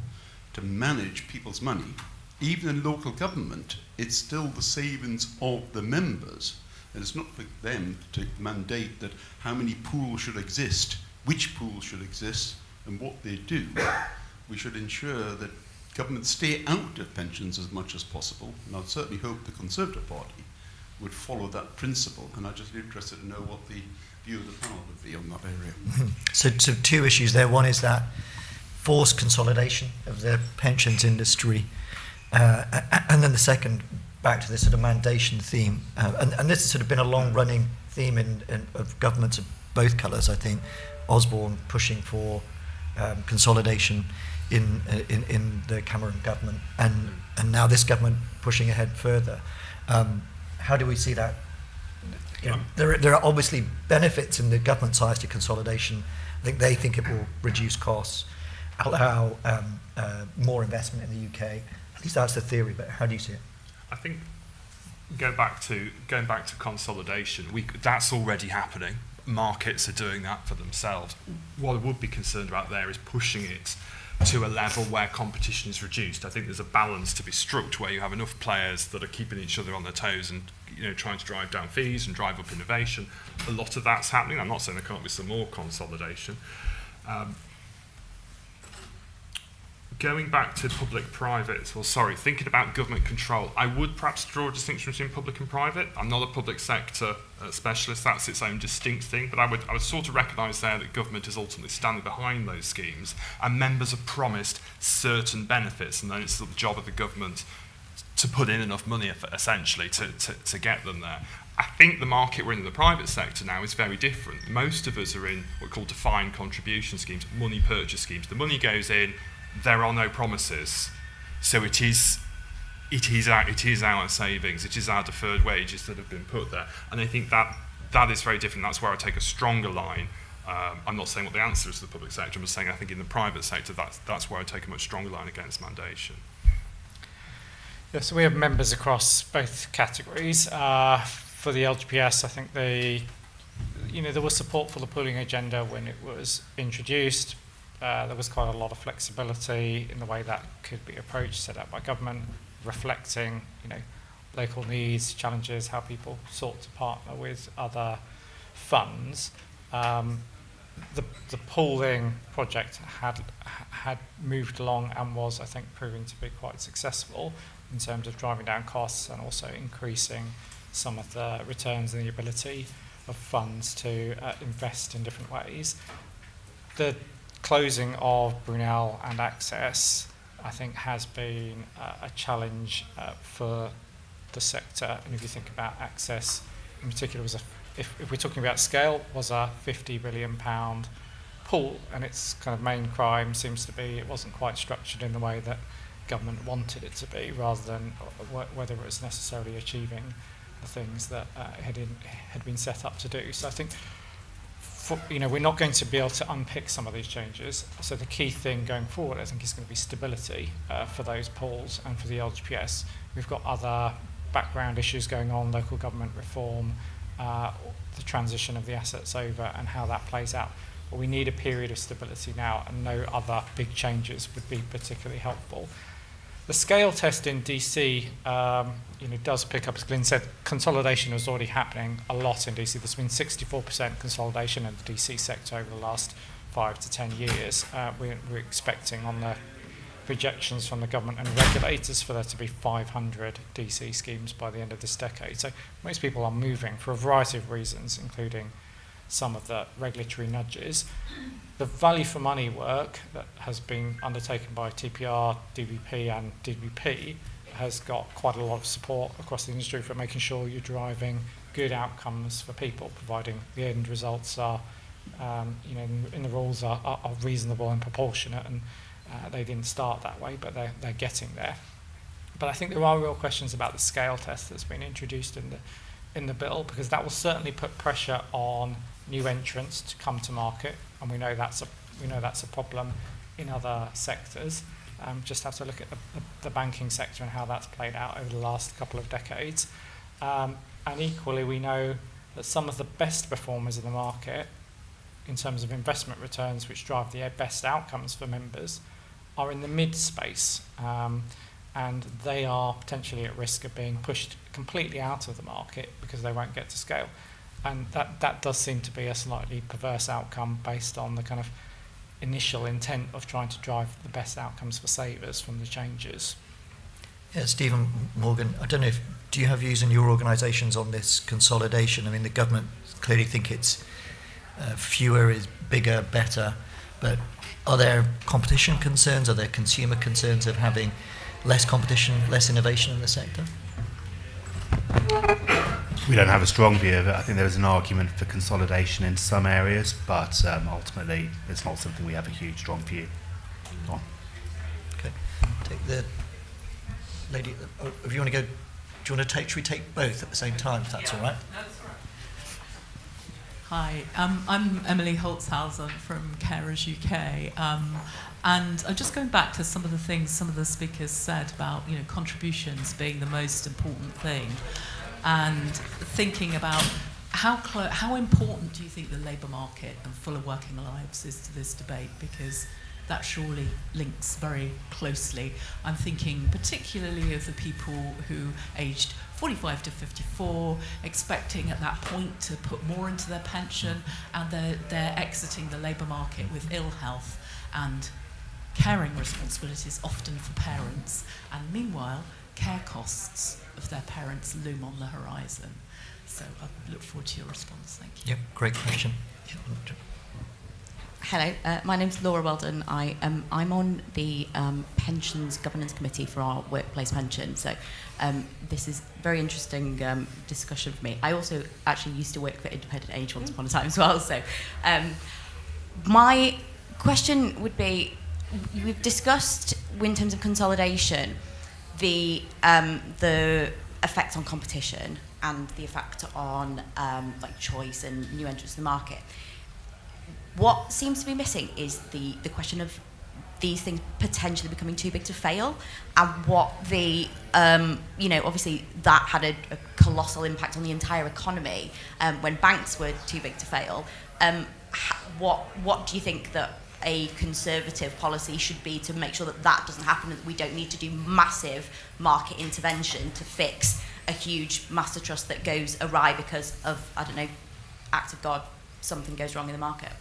to manage people's money. Even in local government, it's still the savings of the members, and it's not for them to mandate that how many pools should exist, which pools should exist, and what they do. We should ensure that governments stay out of pensions as much as possible, and I'd certainly hope the Conservative Party would follow that principle, and I'd just be interested to know what the view of the panel would be on that area. So two issues there. One is that forced consolidation of the pensions industry, and then the second, back to this sort of mandation theme, and this has sort of been a long-running theme of governments of both colours, I think. Osborne pushing for consolidation in the Cameron government, and now this government pushing ahead further. How do we see that? You know, there are obviously benefits in the government side to consolidation. I think they think it will reduce costs, allow more investment in the UK. At least that's the theory, but how do you see it? I think going back to consolidation, that's already happening. Markets are doing that for themselves. What I would be concerned about there is pushing it to a level where competition is reduced. I think there's a balance to be struck where you have enough players that are keeping each other on their toes and trying to drive down fees and drive up innovation. A lot of that's happening. I'm not saying there can't be some more consolidation. Going back to public-private, thinking about government control, I would perhaps draw a distinction between public and private. I'm not a public sector specialist, that's its own distinct thing, but I would sort of recognise there that government is ultimately standing behind those schemes, and members are promised certain benefits, and then it's the job of the government to put in enough money, essentially, to get them there. I think the market we're in the private sector now is very different. Most of us are in what we call defined contribution schemes, money purchase schemes. The money goes in, there are no promises, so it is our savings, it is our deferred wages that have been put there, and I think that is very different. That's where I take a stronger line. I'm not saying what the answer is to the public sector. I'm just saying I think in the private sector that's where I take a much stronger line against mandation. Yeah, so we have members across both categories. For the LGPS, I think there was support for the pooling agenda when it was introduced. There was quite a lot of flexibility in the way that could be approached, set out by government, reflecting, local needs, challenges, how people sought to partner with other funds. The pooling project had moved along and was, I think, proving to be quite successful in terms of driving down costs and also increasing some of the returns and the ability of funds to invest in different ways. The closing of Brunel and Access, I think, has been a challenge for the sector. And if you think about Access, in particular, if we're talking about scale, was a £50 billion pool, and its kind of main crime seems to be it wasn't quite structured in the way that government wanted it to be, rather than whether it was necessarily achieving the things that had been set up to do. So I think we're not going to be able to unpick some of these changes. So the key thing going forward, I think, is going to be stability for those pools and for the LGPS. We've got other background issues going on, local government reform, the transition of the assets over and how that plays out. But we need a period of stability now, and no other big changes would be particularly helpful. The scale test in DC does pick up, as Glyn said, consolidation was already happening a lot in DC. There's been 64% consolidation in the DC sector over the last 5 to 10 years. We're expecting on the projections from the government and regulators for there to be 500 DC schemes by the end of this decade. So most people are moving for a variety of reasons, including some of the regulatory nudges. The value for money work that has been undertaken by TPR, DBP and DBP has got quite a lot of support across the industry for making sure you're driving good outcomes for people, providing the end results are, in the rules are reasonable and proportionate, and they didn't start that way, but they're getting there. But I think there are real questions about the scale test that's been introduced in the bill, because that will certainly put pressure on new entrants to come to market, and we know that's a problem in other sectors. Just have to look at the banking sector and how that's played out over the last couple of decades. And equally, we know that some of the best performers in the market, in terms of investment returns, which drive the best outcomes for members, are in the mid space, and they are potentially at risk of being pushed completely out of the market because they won't get to scale. And that does seem to be a slightly perverse outcome based on the kind of initial intent of trying to drive the best outcomes for savers from the changes. Yeah, Stephen Morgan, I don't know do you have views in your organisations on this consolidation? I mean, the government clearly think it's fewer is bigger, better, but are there competition concerns? Are there consumer concerns of having less competition, less innovation in the sector? We don't have a strong view of it. I think there is an argument for consolidation in some areas, but ultimately it's not something we have a huge, strong view on. Okay. Take the lady. If you want to go, do you want to take? Should we take both at the same time? If that's all right. That's right. Hi, I'm Emily Holtzhausen from Carers UK. And I'm just going back to some of the things some of the speakers said about contributions being the most important thing, and thinking about how important do you think the labour market and fuller working lives is to this debate, because that surely links very closely. I'm thinking particularly of the people who aged 45 to 54, expecting at that point to put more into their pension, and they're exiting the labour market with ill health and caring responsibilities, often for parents, and meanwhile care costs of their parents loom on the horizon. So I look forward to your response. Thank you. Yep, great question. Yep. Hello, my name's Laura Weldon. I'm on the Pensions Governance Committee for our workplace pension. So this is very interesting discussion for me. I also actually used to work for Independent Age once upon a time as well. So my question would be, we've discussed in terms of consolidation the effect on competition and the effect on like choice and new entrants to the market. What seems to be missing is the question of these things potentially becoming too big to fail, and what the obviously that had a colossal impact on the entire economy when banks were too big to fail. What do you think that a conservative policy should be to make sure that that doesn't happen, and that we don't need to do massive market intervention to fix a huge master trust that goes awry because of, I don't know, act of God, something goes wrong in the market?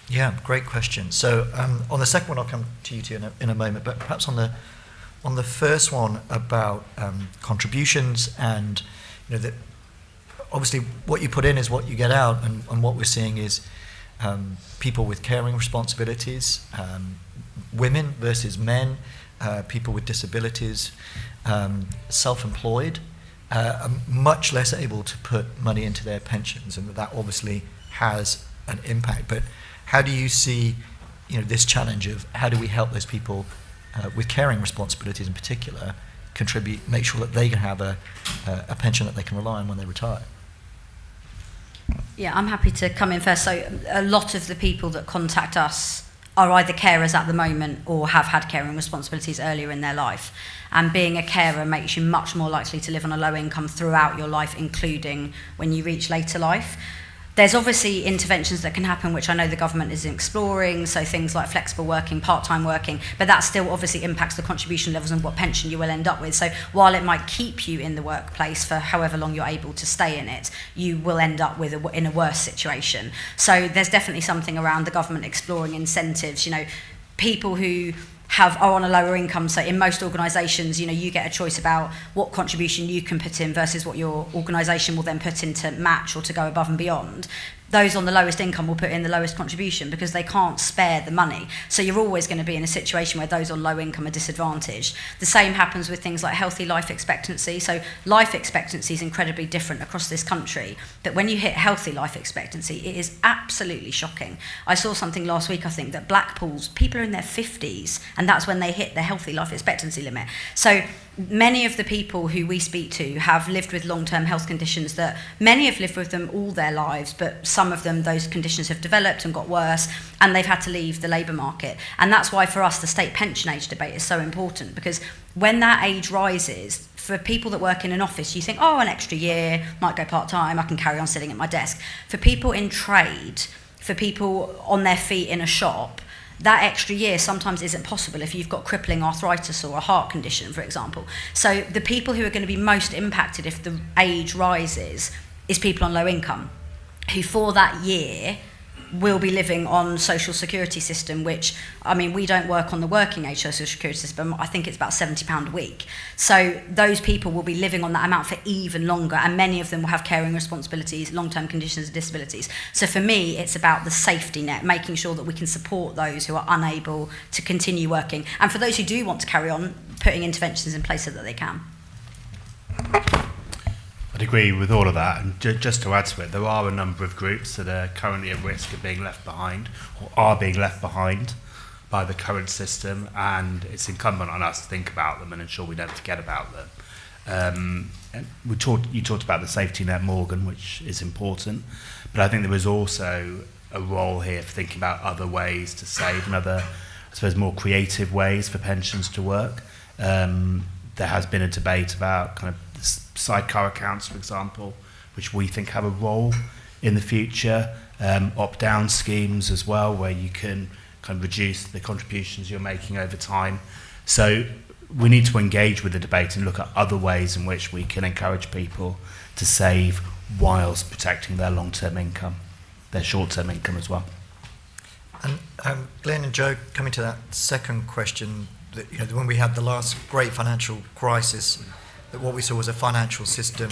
Yeah, great question. So on the second one, I'll come to you two in a moment, but perhaps on the first one about contributions, and that obviously what you put in is what you get out, and what we're seeing is people with caring responsibilities, women versus men, people with disabilities, self-employed, are much less able to put money into their pensions, and that obviously has an impact. But how do you see this challenge of how do we help those people with caring responsibilities in particular contribute, make sure that they can have a pension that they can rely on when they retire? Yeah, I'm happy to come in first. So a lot of the people that contact us are either carers at the moment or have had caring responsibilities earlier in their life. And being a carer makes you much more likely to live on a low income throughout your life, including when you reach later life. There's obviously interventions that can happen, which I know the government is exploring, so things like flexible working, part-time working, but that still obviously impacts the contribution levels and what pension you will end up with. So while it might keep you in the workplace for however long you're able to stay in it, you will end up with in a worse situation. So there's definitely something around the government exploring incentives. You know, people who are on a lower income, so in most organisations, you know, you get a choice about what contribution you can put in versus what your organisation will then put in to match or to go above and beyond. Those on the lowest income will put in the lowest contribution because they can't spare the money. So you're always going to be in a situation where those on low income are disadvantaged. The same happens with things like healthy life expectancy. So life expectancy is incredibly different across this country. But when you hit healthy life expectancy, it is absolutely shocking. I saw something last week, I think, that Blackpool's people are in their 50s, and that's when they hit their healthy life expectancy limit. So many of the people who we speak to have lived with long-term health conditions that many have lived with them all their lives, but some of them, those conditions have developed and got worse, and they've had to leave the labour market. And that's why for us the state pension age debate is so important, because when that age rises, for people that work in an office, you think, oh, an extra year, might go part-time, I can carry on sitting at my desk. For people in trade, for people on their feet in a shop, that extra year sometimes isn't possible if you've got crippling arthritis or a heart condition, for example. So the people who are going to be most impacted if the age rises is people on low income, who for that year will be living on social security system, which, I mean, we don't work on the working age social security system. I think it's about £70 a week. So those people will be living on that amount for even longer, and many of them will have caring responsibilities, long-term conditions and disabilities. So for me, it's about the safety net, making sure that we can support those who are unable to continue working. And for those who do want to carry on, putting interventions in place so that they can. I'd agree with all of that, and just to add to it, there are a number of groups that are currently at risk of being left behind, or are being left behind by the current system, and it's incumbent on us to think about them and ensure we don't forget about them. And you talked about the safety net, Morgan, which is important, but I think there is also a role here for thinking about other ways to save and other, I suppose, more creative ways for pensions to work. There has been a debate about kind of sidecar accounts, for example, which we think have a role in the future, opt-down schemes as well, where you can kind of reduce the contributions you're making over time. So we need to engage with the debate and look at other ways in which we can encourage people to save whilst protecting their long-term income, their short-term income as well. And Glyn and Joe, coming to that second question, that, you know, when we had the last great financial crisis, that what we saw was a financial system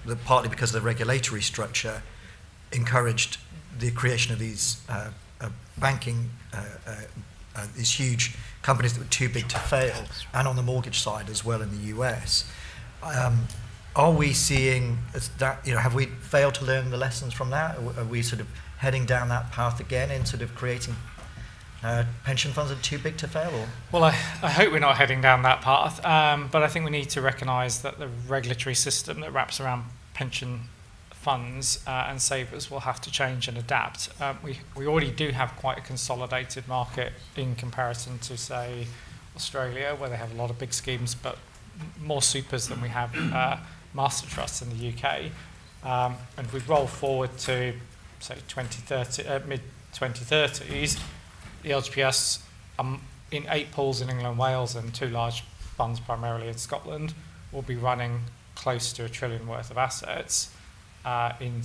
that, partly because of the regulatory structure, encouraged the creation of these banking, these huge companies that were too big to fail, and on the mortgage side as well in the US. Are we seeing that, you know, have we failed to learn the lessons from that? Are we sort of heading down that path again in sort of creating pension funds are too big to fail? Or? Well, I hope we're not heading down that path, but I think we need to recognise that the regulatory system that wraps around pension funds and savers will have to change and adapt. We already do have quite a consolidated market in comparison to, say, Australia, where they have a lot of big schemes, but more supers than we have master trusts in the UK. And if we roll forward to, say, 2030, mid-2030s, the LGPS in 8 pools in England and Wales and 2 large funds primarily in Scotland will be running close to £1 trillion worth of assets in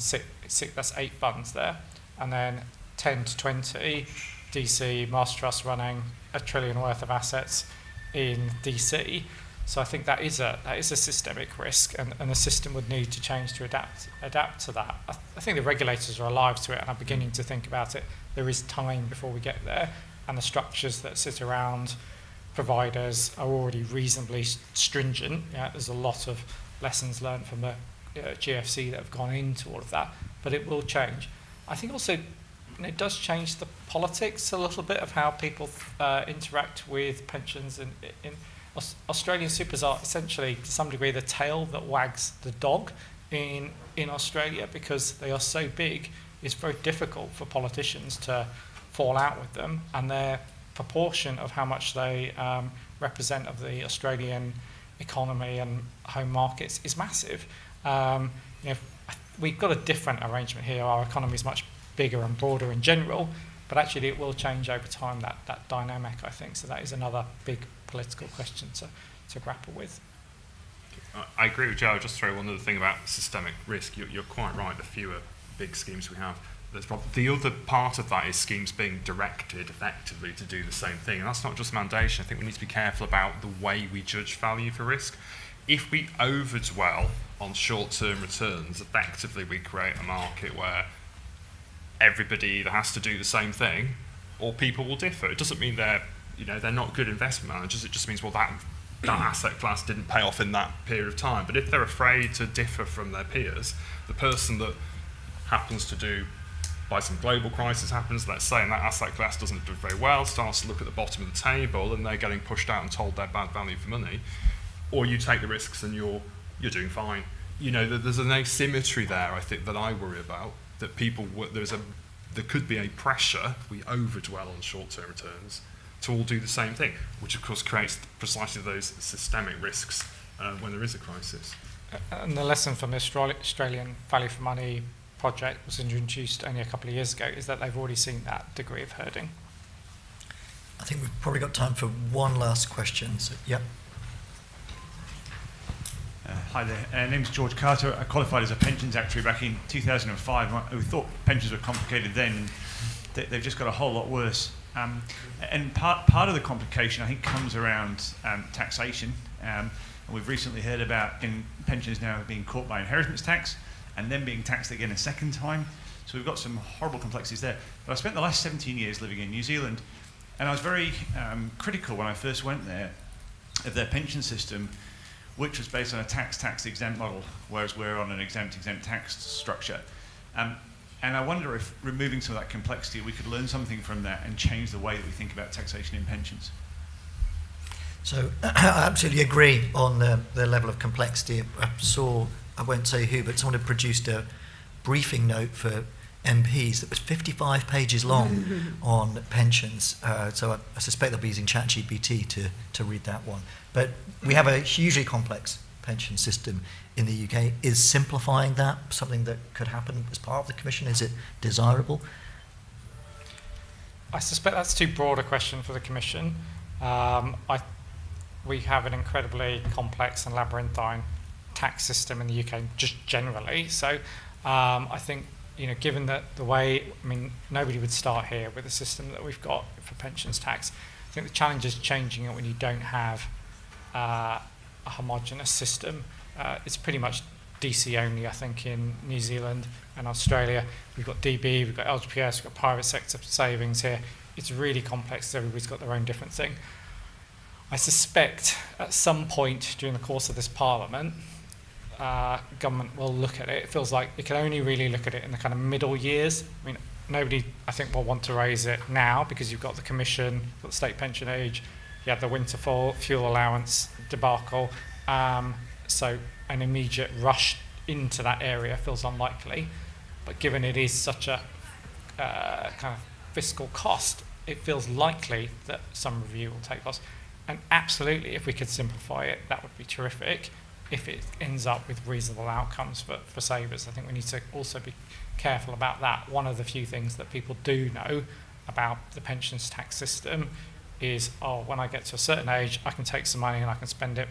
that's 8 funds there. And then 10 to 20 DC Master Trust running £1 trillion worth of assets in DC. So I think that is a systemic risk, and the system would need to change to adapt to that. I think the regulators are alive to it and are beginning to think about it. There is time before we get there, and the structures that sit around providers are already reasonably stringent. Yeah, there's a lot of lessons learned from the GFC that have gone into all of that, but it will change. I think also it does change the politics a little bit of how people interact with pensions. In Australian supers are essentially, to some degree, the tail that wags the dog in Australia, because they are so big. it's very difficult for politicians to fall out with them, and their proportion of how much they represent of the Australian economy and home markets is massive. We've got a different arrangement here. Our economy is much bigger and broader in general, but actually it will change over time, that dynamic, I think. So that is another big political question to grapple with. I agree with Joe. I'll just throw one other thing about systemic risk. You're quite right. The fewer big schemes we have, the other part of that is schemes being directed effectively to do the same thing. And that's not just mandation. I think we need to be careful about the way we judge value for risk. If we overdwell on short-term returns, effectively we create a market where everybody either has to do the same thing or people will differ. It doesn't mean they're not good investment managers. It just means, well, that asset class didn't pay off in that period of time. But if they're afraid to differ from their peers, the person that happens to do, by some global crisis happens, let's say, and that asset class doesn't do very well, starts to look at the bottom of the table and they're getting pushed out and told they're bad value for money, or you take the risks and you're doing fine. There's an asymmetry there, I think, that I worry about, that there could be a pressure, if we overdwell on short-term returns, to all do the same thing, which of course creates precisely those systemic risks when there is a crisis. And the lesson from the Australian value for money project was introduced only a couple of years ago is that they've already seen that degree of herding. I think we've probably got time for one last question. So, yep. Hi there. Name's George Carter. I qualified as a pensions actuary back in 2005. We thought pensions were complicated then. They've just got a whole lot worse. And part of the complication, I think, comes around taxation. And we've recently heard about pensions now being caught by inheritance tax and then being taxed again a second time. So we've got some horrible complexities there. But I spent the last 17 years living in New Zealand, and I was very critical when I first went there of their pension system, which was based on a tax exempt model, whereas we're on an exempt tax structure. And I wonder if removing some of that complexity, we could learn something from that and change the way that we think about taxation in pensions. So I absolutely agree on the level of complexity. I won't say who, but someone had produced a briefing note for MPs that was 55 pages long on pensions. So I suspect they'll be using ChatGPT to read that one. But we have a hugely complex pension system in the UK. Is simplifying that something that could happen as part of the Commission? Is it desirable? I suspect that's too broad a question for the Commission. We have an incredibly complex and labyrinthine tax system in the UK, just generally. So I think, given that nobody would start here with the system that we've got for pensions tax. I think the challenge is changing it when you don't have a homogenous system. It's pretty much DC only, I think, in New Zealand and Australia. We've got DB, we've got LGPS, we've got private sector savings here. It's really complex. Everybody's got their own different thing. I suspect at some point during the course of this Parliament, government will look at it. It feels like it can only really look at it in the kind of middle years. Nobody, I think, will want to raise it now because you've got the Commission, you've got the state pension age, you have the winter fuel allowance debacle. So an immediate rush into that area feels unlikely. But given it is such a kind of fiscal cost, it feels likely that some review will take place. And absolutely, if we could simplify it, that would be terrific. If it ends up with reasonable outcomes for savers, I think we need to also be careful about that. One of the few things that people do know about the pensions tax system is, when I get to a certain age, I can take some money and I can spend it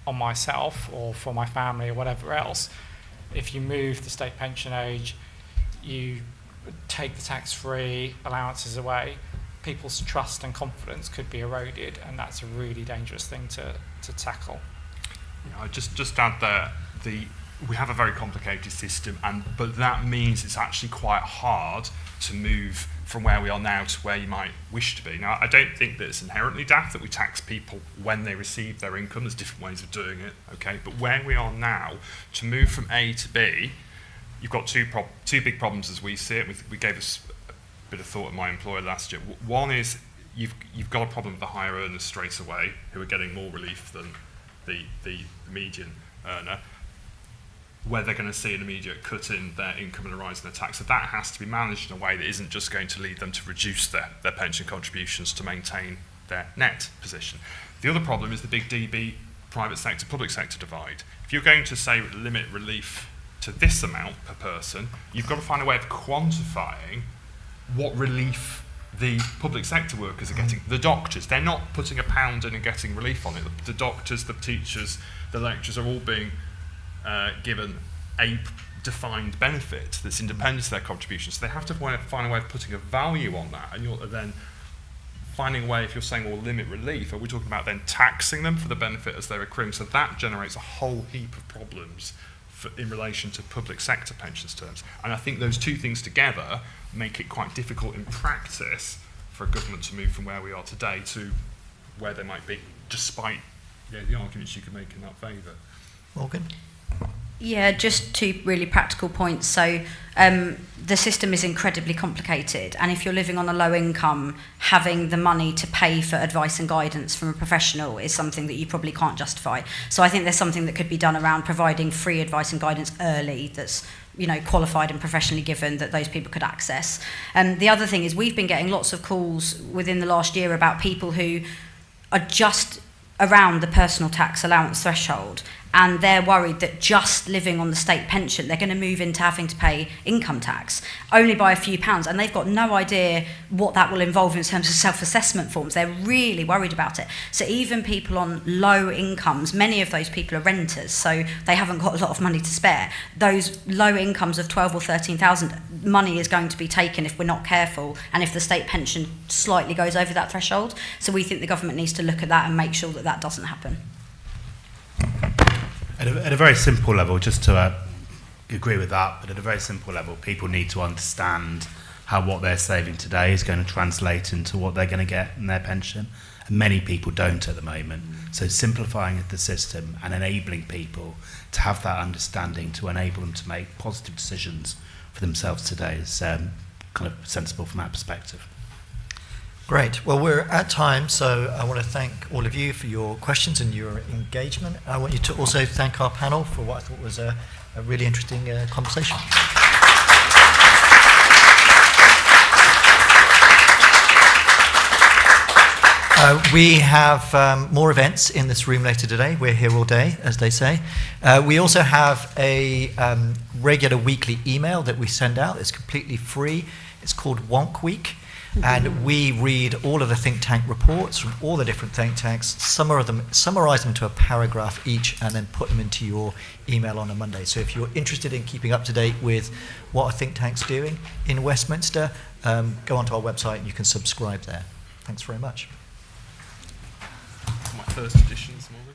on myself or for my family or whatever else. If you move the state pension age, you take the tax-free allowances away, people's trust and confidence could be eroded, and that's a really dangerous thing to tackle. I just add there, we have a very complicated system, but that means it's actually quite hard to move from where we are now to where you might wish to be. Now, I don't think that it's inherently daft that we tax people when they receive their income. There's different ways of doing it, okay? But where we are now, to move from A to B, you've got two big problems as we see it. We gave us a bit of thought at my employer last year. One is you've got a problem with the higher earners straight away, who are getting more relief than the median earner. where they're going to see an immediate cut in their income and a rise in their tax. So that has to be managed in a way that isn't just going to lead them to reduce their pension contributions to maintain their net position. The other problem is the big DB private sector, public sector divide. If you're going to say limit relief to this amount per person, you've got to find a way of quantifying what relief the public sector workers are getting. The doctors, they're not putting £1 in and getting relief on it. The doctors, the teachers, the lecturers are all being given a defined benefit that's independent of their contributions. So they have to find a way of putting a value on that, and you're then finding a way, if you're saying, well, limit relief, are we talking about then taxing them for the benefit as they're accruing? So that generates a whole heap of problems in relation to public sector pensions terms. And I think those two things together make it quite difficult in practice for a government to move from where we are today to where they might be, despite the arguments you can make in that favour. Morgan? Yeah, just two really practical points. So the system is incredibly complicated, and if you're living on a low income, having the money to pay for advice and guidance from a professional is something that you probably can't justify. So I think there's something that could be done around providing free advice and guidance early that's qualified and professionally given, that those people could access. The other thing is we've been getting lots of calls within the last year about people who are just around the personal tax allowance threshold, and they're worried that just living on the state pension, they're going to move into having to pay income tax only by a few pounds, and they've got no idea what that will involve in terms of self-assessment forms. They're really worried about it. So even people on low incomes, many of those people are renters, so they haven't got a lot of money to spare. Those low incomes of 12 or 13,000, money is going to be taken if we're not careful, and if the state pension slightly goes over that threshold. So we think the government needs to look at that and make sure that that doesn't happen. At a very simple level, just to agree with that, but at a very simple level, people need to understand how what they're saving today is going to translate into what they're going to get in their pension. And many people don't at the moment. So simplifying the system and enabling people to have that understanding to enable them to make positive decisions for themselves today is kind of sensible from that perspective. Great. Well, we're at time, so I want to thank all of you for your questions and your engagement. I want you to also thank our panel for what I thought was a really interesting conversation. We have more events in this room later today. We're here all day, as they say. We also have a regular weekly email that we send out. It's completely free. It's called Wonk Week. And we read all of the think tank reports from all the different think tanks, summarize them into a paragraph each, and then put them into your email on a Monday. So if you're interested in keeping up to date with what a think tank's doing in Westminster, go onto our website and you can subscribe there. Thanks very much. My first edition this morning.